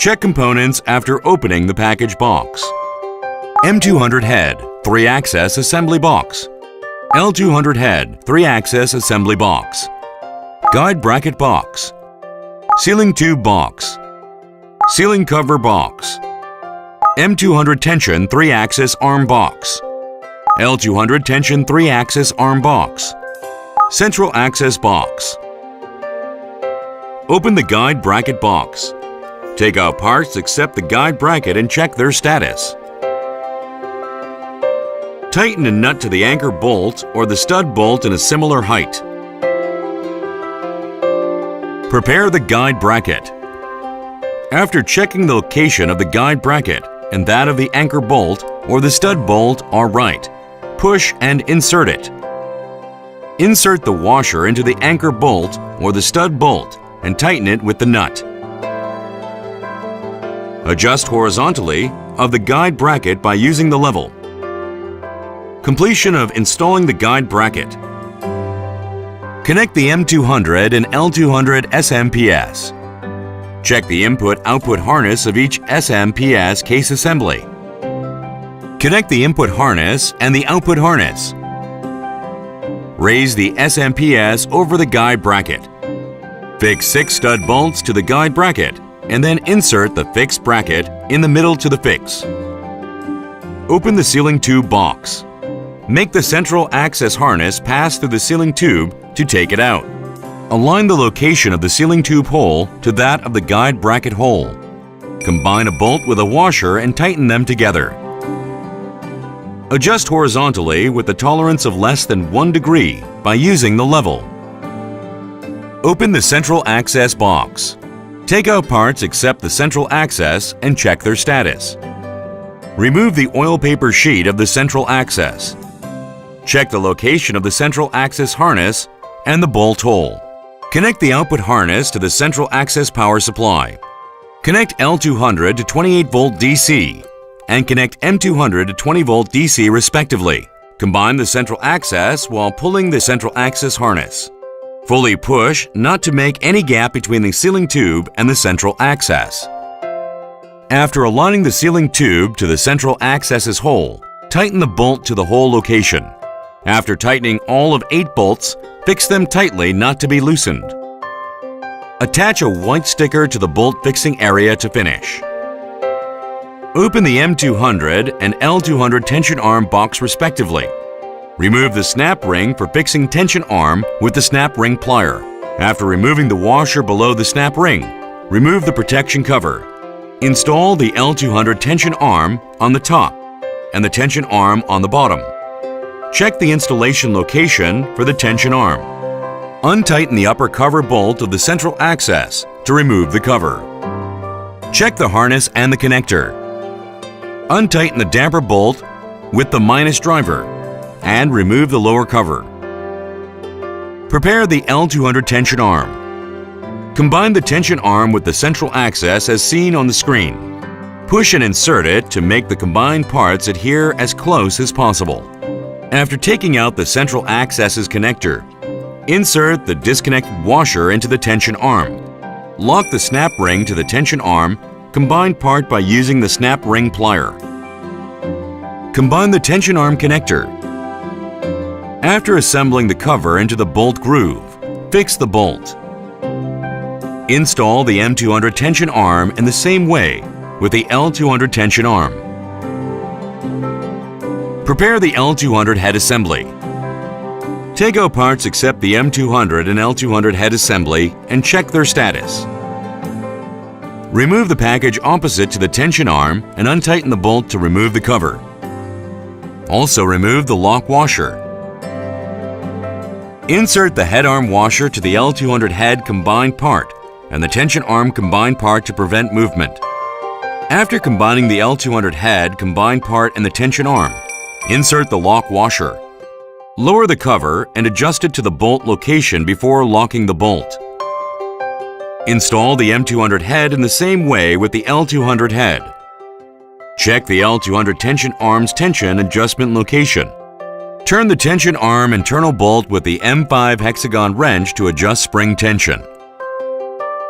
Check components after opening the package box. M200 head, 3-axis assembly box. L200 head, 3-axis assembly box. Guide bracket box. Sealing tube box. Sealing cover box. M200 tension 3-axis arm box. L200 tension 3-axis arm box. Central access box. Open the guide bracket box. Take out parts except the guide bracket and check their status. Tighten a nut to the anchor bolt or the stud bolt in a similar height. Prepare the guide bracket. After checking the location of the guide bracket and that of the anchor bolt or the stud bolt are right, push and insert it. Insert the washer into the anchor bolt or the stud bolt and tighten it with the nut. Adjust horizontally of the guide bracket by using the level. Completion of installing the guide bracket. Connect the M200 and L200 SMPS. Check the input-output harness of each SMPS case assembly. Connect the input harness and the output harness. Raise the SMPS over the guide bracket. Fix 6 stud bolts to the guide bracket and then insert the fixed bracket in the middle to the fix. Open the sealing tube box. Make the central access harness pass through the sealing tube to take it out. Align the location of the sealing tube hole to that of the guide bracket hole. Combine a bolt with a washer and tighten them together. Adjust horizontally with the tolerance of less than 1 degree by using the level. Open the central access box. Take out parts except the central access and check their status. Remove the oil paper sheet of the central access. Check the location of the central access harness and the bolt hole. Connect the output harness to the central access power supply. Connect L200 to 28-volt DC and connect M200 to 20-volt DC respectively. Combine the central access while pulling the central access harness. Fully push not to make any gap between the sealing tube and the central access. After aligning the sealing tube to the central access's hole, tighten the bolt to the hole location. After tightening all of 8 bolts, fix them tightly not to be loosened. Attach a white sticker to the bolt fixing area to finish. Open the M200 and L200 tension arm box respectively. Remove the snap ring for fixing tension arm with the snap ring plier. After removing the washer below the snap ring, remove the protection cover. Install the L200 tension arm on the top and the tension arm on the bottom. Check the installation location for the tension arm. Untighten the upper cover bolt of the central access to remove the cover. Check the harness and the connector. Untighten the damper bolt with the minus driver and remove the lower cover. Prepare the L200 tension arm. Combine the tension arm with the central access as seen on the screen. Push and insert it to make the combined parts adhere as close as possible. After taking out the central access's connector, insert the disconnected washer into the tension arm. Lock the snap ring to the tension arm combined part by using the snap ring plier. Combine the tension arm connector. After assembling the cover into the bolt groove, fix the bolt. Install the M200 tension arm in the same way with the L200 tension arm. Prepare the L200 head assembly. Take out parts except the M200 and L200 head assembly and check their status. Remove the package opposite to the tension arm and untighten the bolt to remove the cover. Also remove the lock washer. Insert the head arm washer to the L200 head combined part and the tension arm combined part to prevent movement. After combining the L200 head combined part and the tension arm, insert the lock washer. Lower the cover and adjust it to the bolt location before locking the bolt. Install the M200 head in the same way with the L200 head. Check the L200 tension arm's tension adjustment location. Turn the tension arm internal bolt with the M5 hexagon wrench to adjust spring tension.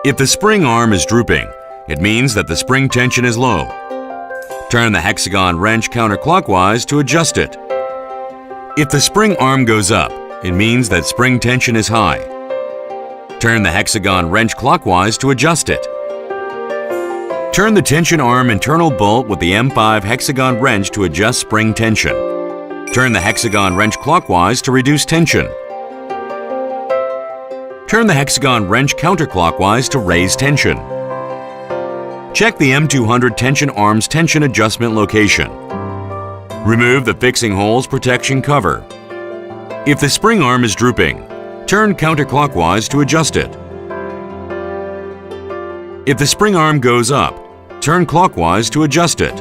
If the spring arm is drooping, It means that the spring tension is low. Turn the hexagon wrench counterclockwise to adjust it. If the spring arm goes up, it means that spring tension is high. Turn the hexagon wrench clockwise to adjust it. Turn the tension arm internal bolt with the M5 hexagon wrench to adjust spring tension. Turn the hexagon wrench clockwise to reduce tension. Turn the hexagon wrench counterclockwise to raise tension. Check the M200 tension arm's tension adjustment location. Remove the fixing holes protection cover. If the spring arm is drooping, turn counterclockwise to adjust it. If the spring arm goes up, turn clockwise to adjust it.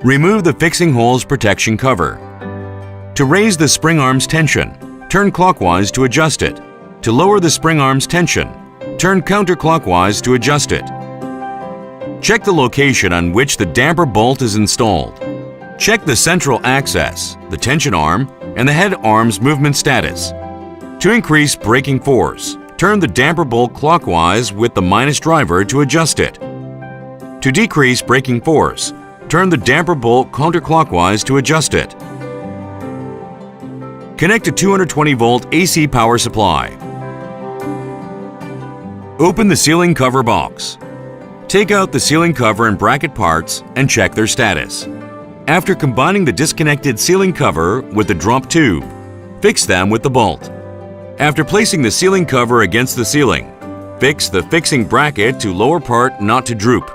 Remove the fixing holes protection cover. To raise the spring arm's tension, turn clockwise to adjust it. To lower the spring arm's tension, turn counterclockwise to adjust it. Check the location on which the damper bolt is installed. Check the central axis, the tension arm, and the head arm's movement status. To increase braking force, turn the damper bolt clockwise with the minus driver to adjust it. To decrease braking force, turn the damper bolt counterclockwise to adjust it. Connect a 220-volt AC power supply. Open the sealing cover box. Take out the sealing cover and bracket parts and check their status. After combining the disconnected sealing cover with the drop tube, fix them with the bolt. After placing the sealing cover against the ceiling, fix the fixing bracket to lower part not to droop.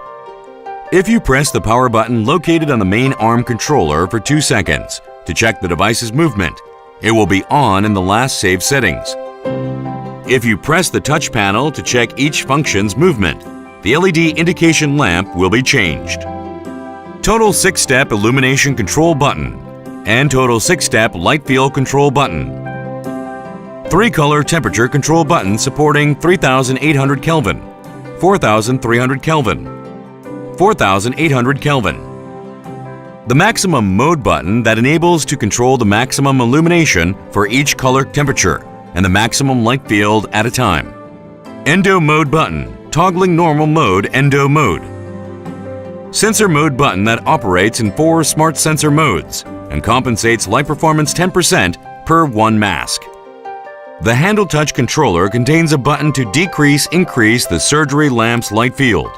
If you press the power button located on the main arm controller for 2 seconds to check the device's movement, it will be on in the last saved settings. If you press the touch panel to check each function's movement, the LED indication lamp will be changed. Total 6-step illumination control button and total 6-step light field control button. 3-color temperature control button supporting 3800 Kelvin, 4300 Kelvin, 4800 Kelvin. The maximum mode button that enables to control the maximum illumination for each color temperature and the maximum light field at a time. Endo mode button, toggling normal mode endo mode. Sensor mode button that operates in 4 smart sensor modes and compensates light performance 10% per 1 mask. The handle touch controller contains a button to increase the surgery lamp's light field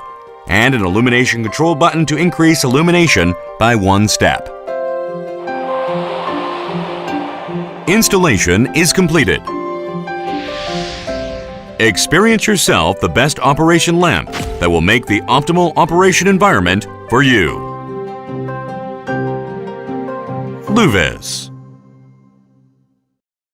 and an illumination control button to increase illumination by 1 step. Installation is completed. Experience yourself the best operation lamp that will make the optimal operation environment for you. Luvis.